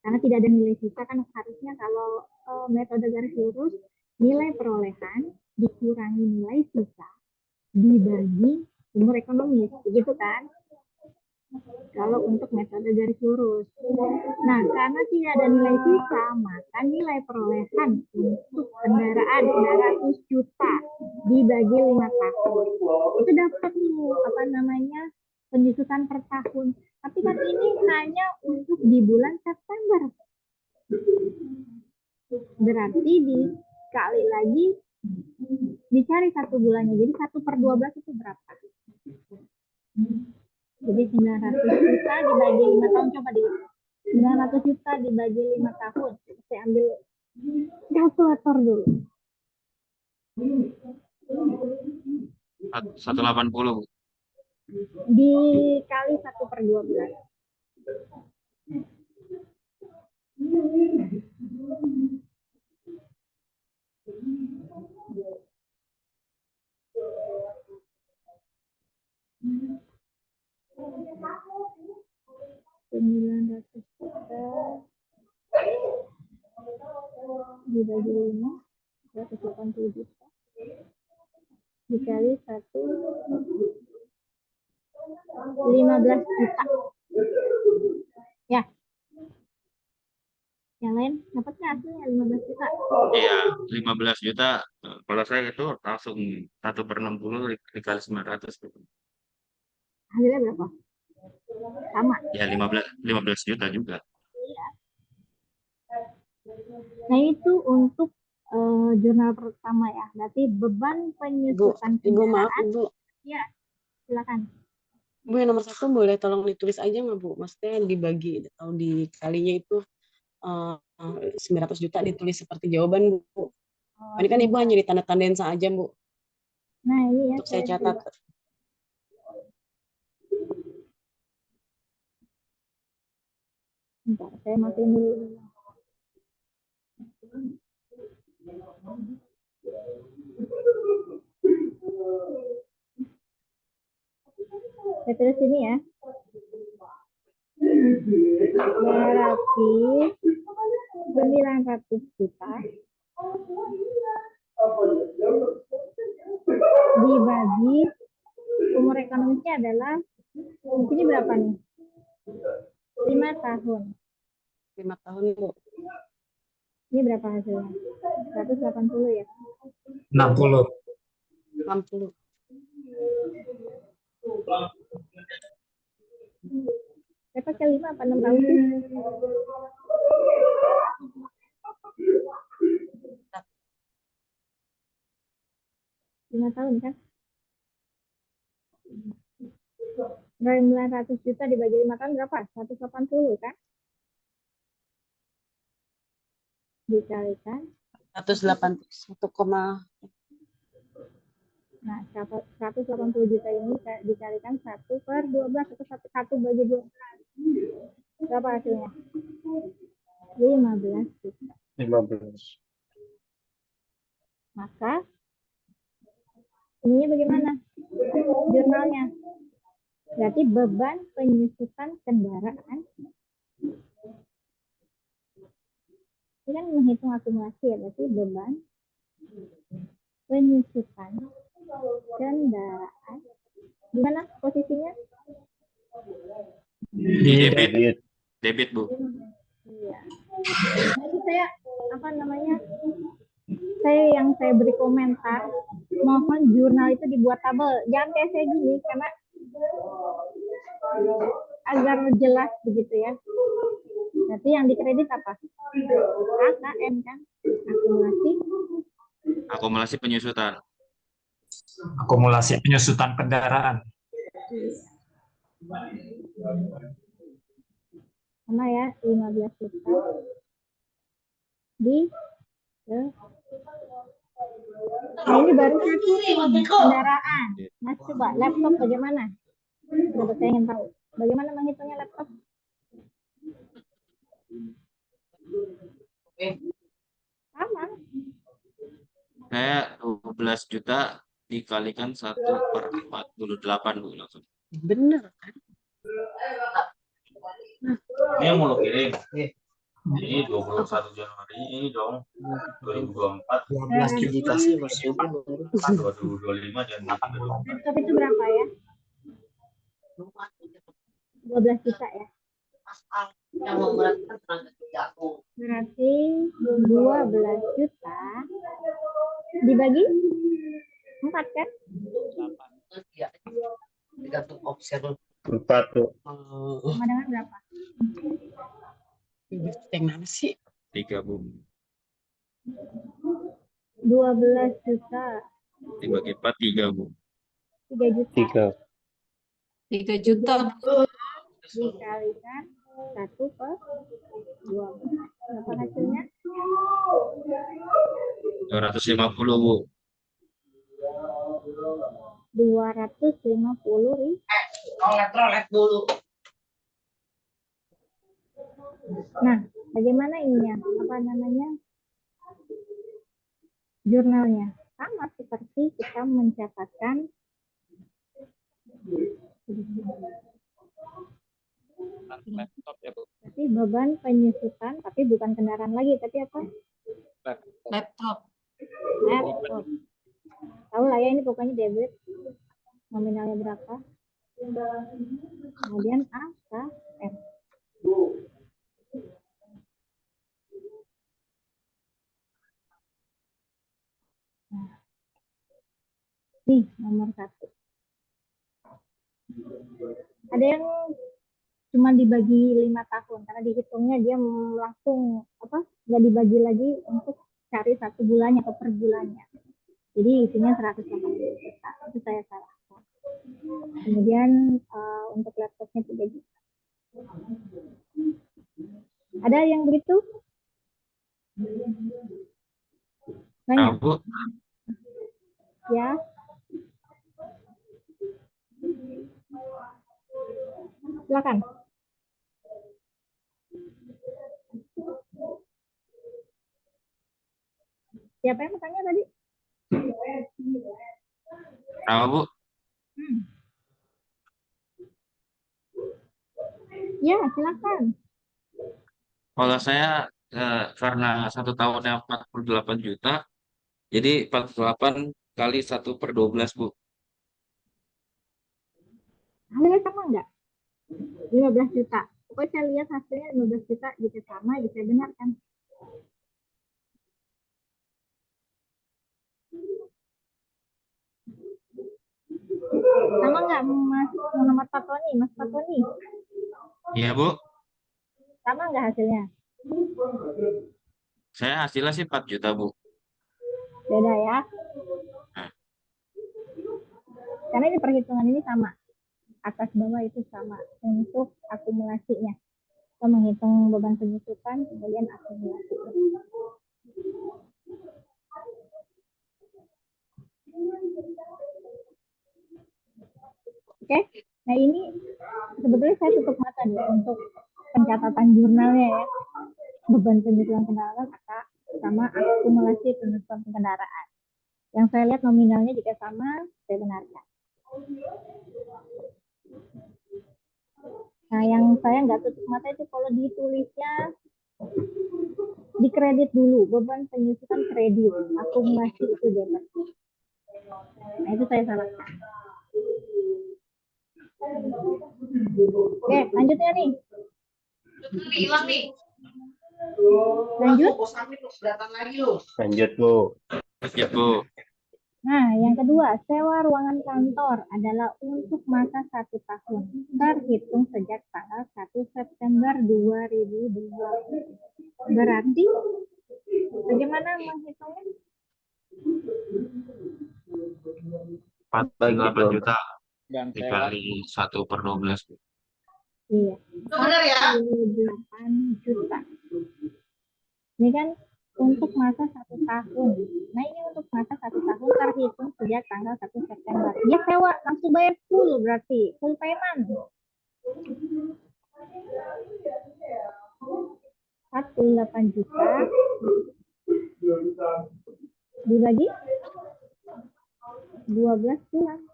Karena tidak ada nilai sisa kan, harusnya kalau metode garis lurus, nilai perolehan dikurangi nilai sisa dibagi umur ekonomis, begitu kan? Kalau untuk metode garis lurus. Nah, karena tidak ada nilai sisa, maka nilai perolehan untuk kendaraan 900 juta dibagi 5 tahun. Itu dapat nih, apa namanya, penyusutan per tahun. Tapi kan ini hanya untuk di bulan September. Berarti dikali lagi, dicari 1 bulannya. Jadi 1/12 itu berapa? Jadi 900 juta dibagi 5 tahun, coba dihitung. 900 juta dibagi 5 tahun. Saya ambil kalkulator dulu. 180 Bu. Dikali 1/12. juta dibagi 5, 180 juta dikali 15 juta. Ya, yang lain dapat nggak hasilnya 15 juta? Iya, 15 juta. Kalau saya itu langsung 1/60 dikali 900. Hasilnya berapa? Sama. Ya 15 juta juga. Nah, itu untuk jurnal pertama ya. Berarti beban Ibu, penyusutan Ibu maaf kendaraan. Ibu. Ya, silakan. Bu, yang nomor 1 boleh tolong ditulis aja nggak Bu? Maksudnya dibagi atau dikalinya itu 900 juta ditulis seperti jawaban Bu. Oh, Ini kan Ibu hanya ditanda-tandain saja Bu. nah, ini ya Untuk saya catat. Bentar, saya matiin dulu. Saya tulis ini ya. Berarti 900 juta dibagi umur ekonomisnya adalah di sini berapa nih? 5 tahun. 5 tahun Bu. Ini berapa hasilnya? 180 ya. 60. 60. Saya pakai 5 apa 6 tahun sih? 5 tahun kan? 900 juta dibagi 5 tahun berapa? 180 kan? Dikalikan. 180. 1, Nah, 180 juta ini dikalikan 1/12 atau 1 bagi 12. Berapa hasilnya? 15 juta. 15. Maka ininya bagaimana? Jurnalnya. Berarti beban penyusutan kendaraan. Ini kan menghitung akumulasi ya, berarti beban penyusutan kendaraan. Di mana posisinya? Di debit, Debit. debit Bu. Iya. Itu saya apa namanya? Saya beri komentar, mohon jurnal itu dibuat tabel. Jangan kayak saya gini karena agar jelas begitu ya. Berarti yang dikredit apa? AKM kan? Akumulasi penyusutan. Akumulasi penyusutan kendaraan. Sama ya, 15 juta di nah, ini baru satu kendaraan. Mas coba laptop bagaimana? Coba saya ingin tahu. Bagaimana menghitungnya laptop? Sama. Saya 12 juta dikalikan 1/48 Bu langsung. bener kan? Ini yang mau lo kirim. Ini 21 Januari ini dong. 2024. 12 juta sih Mas. 2025 Januari 2024. Laptop itu berapa ya? 12 juta ya. Berarti 12 juta dibagi 4 kan? 4 tuh. Sama dengan berapa? Yang mana sih? 3 Bu. 12 juta Dibagi 4 3 Bu. 3 juta 3 juta. dikalikan 1/12. Berapa hasilnya? 250 Bu. 250.000. Nah, bagaimana ininya? Apa namanya? Jurnalnya sama seperti kita mencatatkan Laptop ya Bu. Berarti beban penyusutan, tapi bukan kendaraan lagi, tapi apa? Laptop. Laptop. Tahu lah ya, ini pokoknya debit. Nominalnya berapa? Kemudian AKM. Nah, nih nomor 1. Ada yang cuma dibagi 5 tahun karena dihitungnya dia langsung apa, nggak dibagi lagi untuk cari 1 bulannya atau per bulannya. Jadi isinya 180 juta. Itu saya salah. Kemudian untuk laptopnya 3 juta. Ada yang begitu? Banyak Bu, ya. Silakan. Siapa yang bertanya tadi? kenapa Bu? Ya, silakan. Kalau saya karena 1 tahunnya 48 juta, jadi 48 kali 1/12 Bu. Hasilnya sama nggak? 15 juta. Pokoknya saya lihat hasilnya 15 juta jika sama, jika benar kan? Sama nggak Mas Muhammad Fatoni? Mas Fatoni, Iya Bu, sama nggak hasilnya? saya hasilnya sih 4 juta Bu. Beda ya? Nah, Karena ini perhitungan ini sama. Atas bawah itu sama untuk akumulasinya. Kita menghitung beban penyusutan, kemudian akumulasi. Oke, nah ini sebetulnya saya tutup mata deh untuk pencatatan jurnalnya ya. Beban penyusutan kendaraan sama akumulasi penyusutan kendaraan. Yang saya lihat nominalnya jika sama, saya benarkan. Nah, yang saya nggak tutup mata itu kalau ditulisnya dikredit dulu, beban penyusutan kredit, akumulasi itu debit. Nah, itu saya salahkan. Oke, lanjutnya nih. Lanjut. Lanjut Bu. ya Bu. Nah, yang kedua, sewa ruangan kantor adalah untuk masa 1 tahun, terhitung sejak tanggal 1 September 2002. Berarti, bagaimana menghitungnya? 48 juta Dan dikali 1/12 Bu. Iya. 48 juta. Ini kan untuk masa 1 tahun. Nah, ini untuk masa 1 tahun terhitung sejak tanggal 1 September. Dia sewa langsung bayar full berarti, full payment. 48 juta dibagi 12 bulan.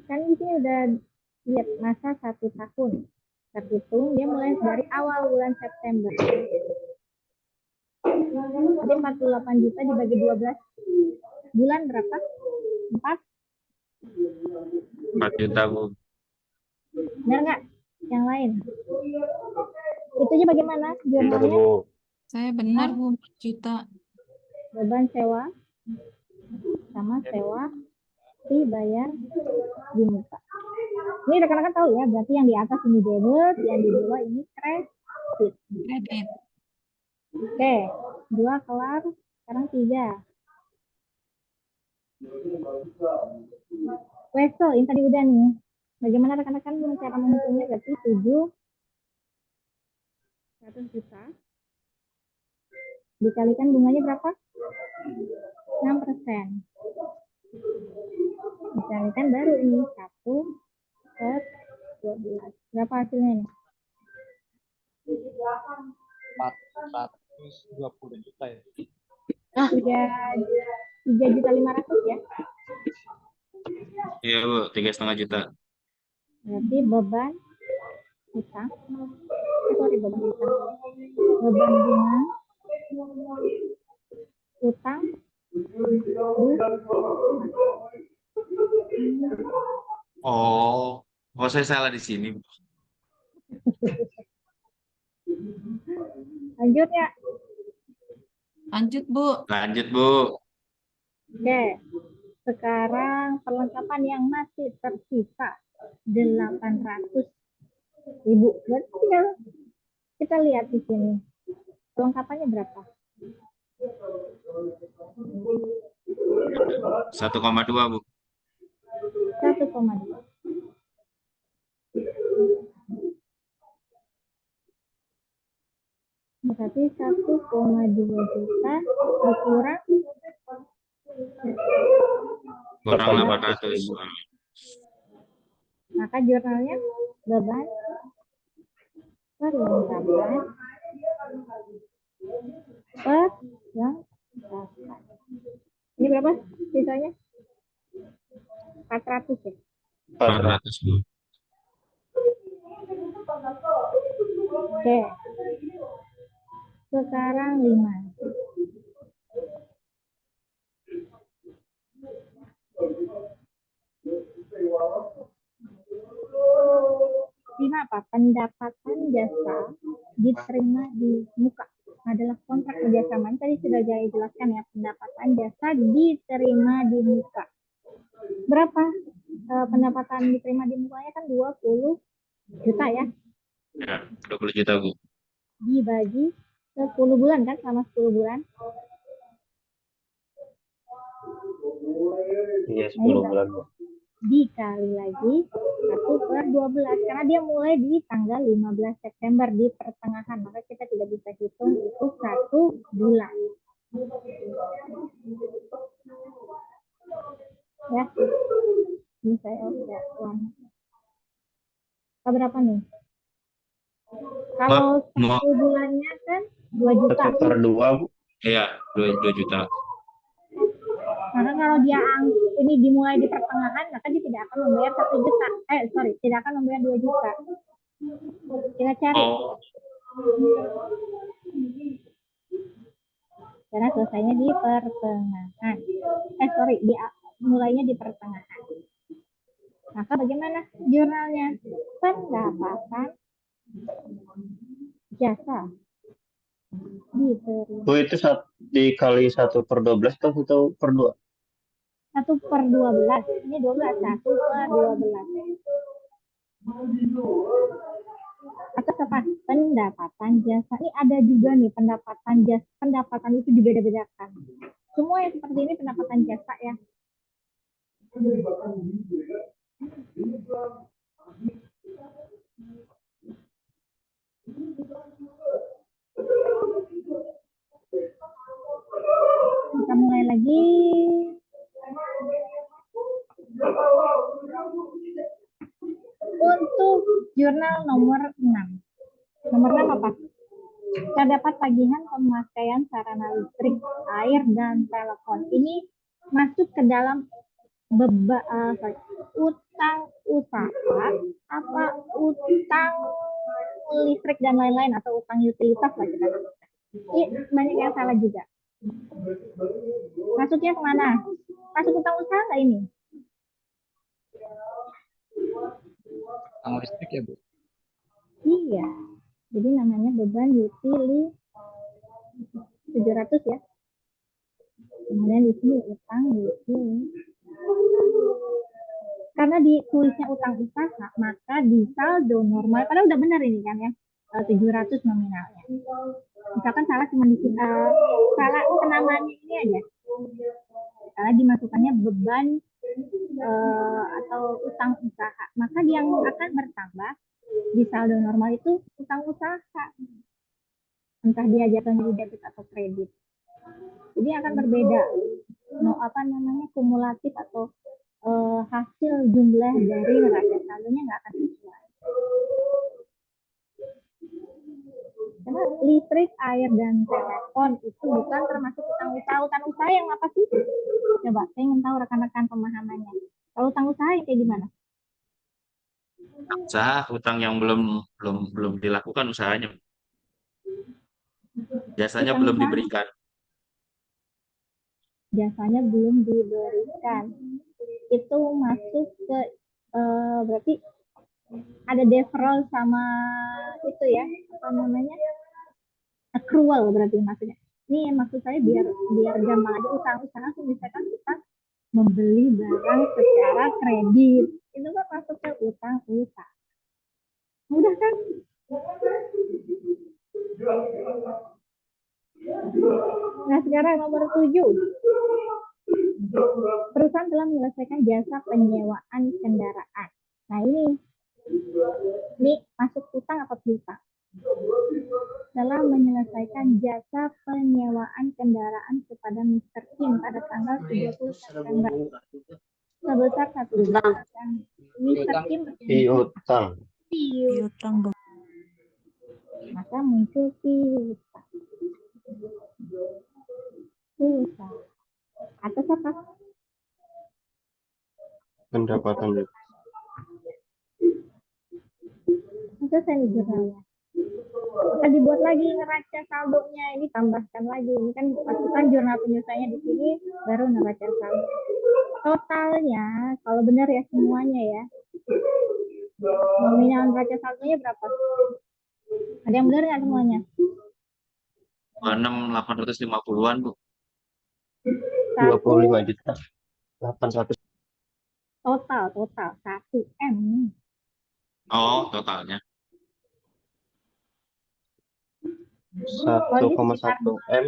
Kan di sini udah lihat masa 1 tahun. Terhitung dia mulai dari awal bulan September. Jadi 48 juta dibagi 12 bulan berapa? 4? 4 juta Bu. Benar nggak? Yang lain? Itunya bagaimana Benar jurnalnya? Bu. Saya benar Bu, 4 juta. Beban sewa sama sewa dibayar di muka. Ini rekan-rekan tahu ya, berarti yang di atas ini debit, yang di bawah ini kredit. Kredit. Oke, 2 kelar, sekarang 3. Wesel, ini tadi udah nih. Bagaimana rekan-rekan cara menghitungnya? Berarti 100 juta. Dikalikan bunganya berapa? 6%. Dikalikan baru ini 1 per 12. Berapa hasilnya nih? 420 juta ya. 3.500.000 ya. Iya Bu, 3,5 juta. Berarti beban utang, sorry beban utang, beban bunga, utang, Oh, oh saya salah di sini. lanjut ya. Lanjut, Bu. Lanjut, Bu. Oke, sekarang perlengkapan yang masih tersisa 800.000. Berarti kita lihat di sini perlengkapannya berapa? 1,2, Bu. 1,2. Berarti 1,2 juta dikurang Kurang 800.000. 800. maka jurnalnya beban perlengkapan perlengkapan. Ini berapa sisanya? 400 ya. 400, Bu. Oke. Sekarang 5. Lima apa? Pendapatan jasa diterima di muka adalah kontrak kerjasama. Ini tadi sudah saya jelaskan ya, pendapatan jasa diterima di muka. Berapa pendapatan diterima di mukanya kan 20 juta ya. Ya, 20 juta, Bu. Dibagi 10 bulan kan, selama 10 bulan. Iya, 10 bulan, Bu. Dikali lagi 1/12 karena dia mulai di tanggal 15 September di pertengahan, maka kita tidak bisa hitung itu 1 bulan ya. Ini saya udah uang berapa nih kalau Mau 1 bulannya kan 2 juta 1/2, Bu. iya, 2 juta. karena kalau dia ini dimulai di pertengahan maka dia tidak akan membayar 1 juta tidak akan membayar 2 juta. Kita cari Oh, karena selesainya di pertengahan. Mulainya di pertengahan. Maka bagaimana jurnalnya? Pendapatan jasa diterima. Bu, itu dikali 1/12 atau 1/2? 1/12. Ini 12. 1/12. Atau apa? Pendapatan jasa. Ini ada juga nih pendapatan jasa. Pendapatan itu dibeda-bedakan. Semua yang seperti ini pendapatan jasa ya. Kita mulai lagi. Untuk jurnal nomor 6. Nomor 6 apa? Terdapat tagihan pemakaian sarana listrik, air, dan telepon. Ini masuk ke dalam utang usaha apa utang listrik dan lain-lain atau utang utilitas lah kita. Ini banyak yang salah juga. Masuknya kemana? Masuk utang usaha nggak ini? Utang listrik ya, Bu? Iya. Jadi namanya beban utili 700 ya. Kemudian di sini utang utili. Karena ditulisnya utang usaha, maka di saldo normal, padahal udah benar ini kan ya, 700 nominalnya. Misalkan salah cuma di salah penambahannya ini aja. Salah dimasukkannya beban atau utang usaha, maka yang akan bertambah di saldo normal itu utang usaha. Entah dia jatuhnya di debit atau kredit. Jadi akan berbeda. Kumulatif atau hasil jumlah dari neraca saldonya nggak akan sesuai. Karena listrik, air, dan telepon itu bukan termasuk utang usaha. Utang usaha yang apa sih? Coba, saya ingin tahu rekan-rekan pemahamannya. Kalau utang usaha yang kayak gimana? usaha utang yang belum belum belum dilakukan usahanya, jasanya Utang belum usaha diberikan. jasanya belum diberikan. Itu masuk ke berarti ada deferral sama itu ya, apa namanya? Accrual berarti maksudnya. Ini maksud saya biar biar gampang aja, utang usaha tuh misalkan kita membeli barang secara kredit. Itu kan masuk ke utang usaha. Mudah kan? Nah, sekarang nomor 7. Perusahaan telah menyelesaikan jasa penyewaan kendaraan. Nah, ini masuk utang atau piutang? Telah menyelesaikan jasa penyewaan kendaraan kepada Mr. Kim pada tanggal 30 September sebesar 1 juta. Dan Mr. Kim Piutang. Piutang, Bu. maka muncul piutang. Piutang. Atas apa? Pendapatan. Itu saya jurnalnya. Maka dibuat lagi neraca saldonya, ini tambahkan lagi. Ini kan masukkan jurnal penyelesaiannya di sini, baru neraca saldo. Totalnya, kalau benar ya semuanya ya, nominal neraca saldonya berapa? Ada yang benar nggak semuanya? 6.850-an, Bu. 25 juta. 800. Total 1 M. Oh, totalnya. 1,1 M.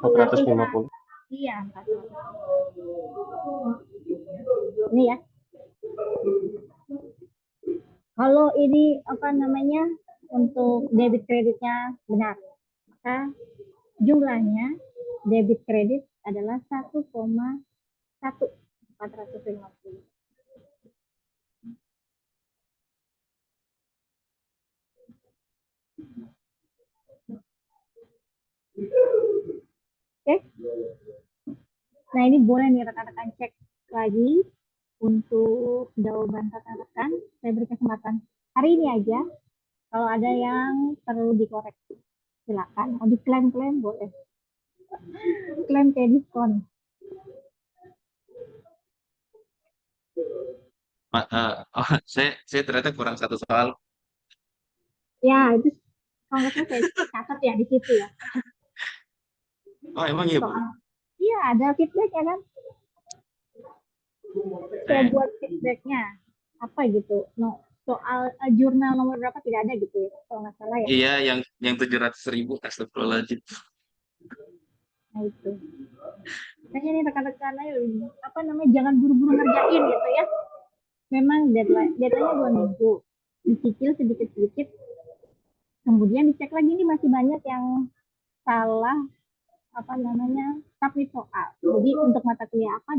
450. Iya, 400. Ini ya. Kalau ini apa namanya untuk debit kreditnya benar, maka jumlahnya debit kredit adalah 1,1450. Oke. Nah, ini boleh nih rekan-rekan cek lagi untuk jawaban rekan-rekan. Saya beri kesempatan hari ini aja. Kalau ada yang perlu dikoreksi, silakan. Mau diklaim-klaim boleh. Klaim kayak diskon. Saya ternyata kurang satu soal. Ya, itu kalau nggak salah saya catat ya di situ ya. Oh, emang iya, Bu? Iya, ada feedback ya kan? Saya buat feedbacknya apa gitu. No, soal jurnal nomor berapa tidak ada gitu ya, kalau nggak salah ya. Iya, yang 700.000, astagfirullahaladzim. Nah itu. Makanya nih rekan-rekan ayo apa namanya jangan buru-buru ngerjain gitu ya. Memang deadline-nya 2 minggu. Dicicil sedikit-sedikit. Kemudian dicek lagi nih masih banyak yang salah apa namanya submit soal. Jadi untuk mata kuliah apa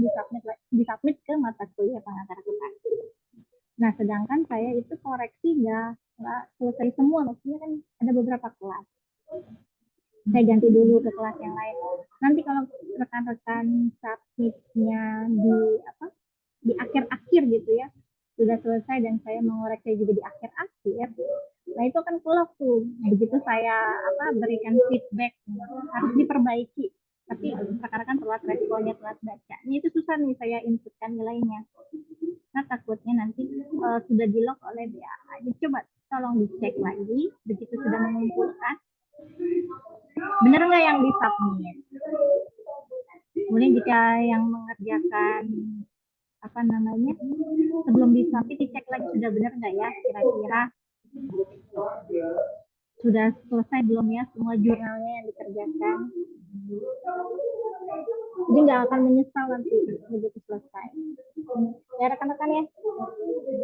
disubmit ke mata kuliah pengantar akuntansi. Nah sedangkan saya itu koreksi nggak selesai semua, maksudnya kan ada beberapa kelas. Saya ganti dulu ke kelas yang lain. Nanti kalau rekan-rekan submitnya di akhir-akhir gitu ya sudah selesai dan saya mengoreksi juga di akhir-akhir, nah itu kan kelok tuh. Begitu saya berikan feedback harus diperbaiki, tapi rekan-rekan telat responnya, telat baca, ini itu susah nih saya inputkan nilainya. Nah takutnya nanti sudah di lock oleh BAA. Jadi coba tolong dicek lagi begitu sudah mengumpulkan benar nggak yang di submit. Kemudian jika yang mengerjakan apa namanya sebelum disubmit dicek lagi sudah benar nggak ya, kira-kira sudah selesai belum ya semua jurnalnya yang dikerjakan. Jadi nggak akan menyesal nanti begitu selesai ya rekan-rekan ya.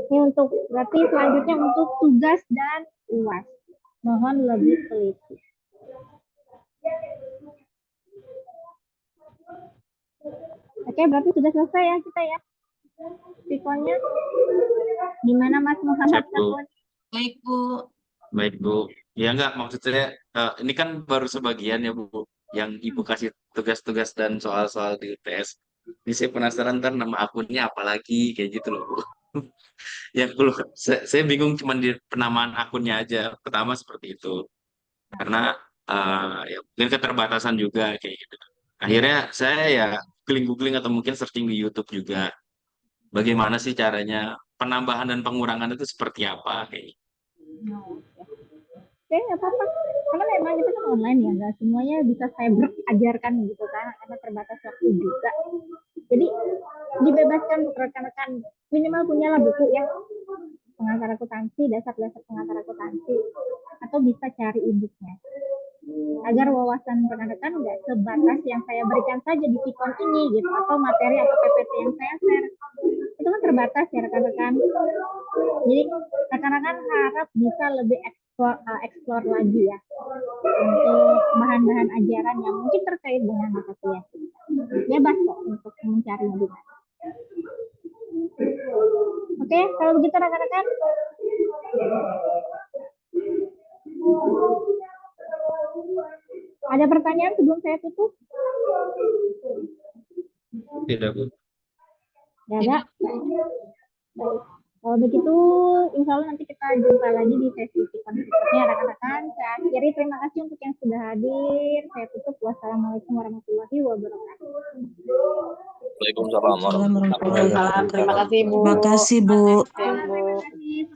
Ini untuk berarti selanjutnya untuk tugas dan UAS, mohon lebih teliti. Oke, berarti sudah selesai ya kita ya. Siswanya gimana Mas Muhammad? Siap, Bu. Baik, Bu. Baik, Bu. Ya enggak, maksudnya ini kan baru sebagian ya, Bu. Yang Ibu kasih tugas-tugas dan soal-soal di UTS. Ini saya penasaran ntar nama akunnya apa lagi, kayak gitu loh, Bu. Ya kalau saya bingung cuman di penamaan akunnya aja. Pertama seperti itu. Karena ya mungkin keterbatasan juga kayak gitu. Akhirnya saya ya googling-googling atau mungkin searching di YouTube juga. Bagaimana sih caranya penambahan dan pengurangan itu seperti apa kayak gitu. Oke, nggak apa-apa. Karena memang kita kan online ya, nggak semuanya bisa saya ajarkan gitu kan, karena terbatas waktu juga. Jadi dibebaskan untuk rekan-rekan minimal punyalah buku ya, pengantar akuntansi, dasar-dasar pengantar akuntansi, atau bisa cari e-booknya. Agar wawasan rekan-rekan nggak sebatas yang saya berikan saja di Sikon ini gitu, atau materi atau PPT yang saya share. Itu kan terbatas ya rekan-rekan. Jadi rekan-rekan harap bisa lebih explore lagi ya untuk bahan-bahan ajaran yang mungkin terkait dengan mata kuliah. Bebas kok untuk mencarinya di mana. Oke, kalau begitu rekan-rekan. Ada pertanyaan sebelum saya tutup? Tidak, Bu. Ya, ada. Baik. Kalau begitu, insya Allah nanti kita jumpa lagi di sesi berikutnya rekan-rekan. Saya akhiri, terima kasih untuk yang sudah hadir. Saya tutup. Wassalamualaikum warahmatullahi wabarakatuh. Waalaikumsalam warahmatullahi wabarakatuh. Waalaikumsalam. Terima kasih Bu. Terima kasih, Bu. Bu.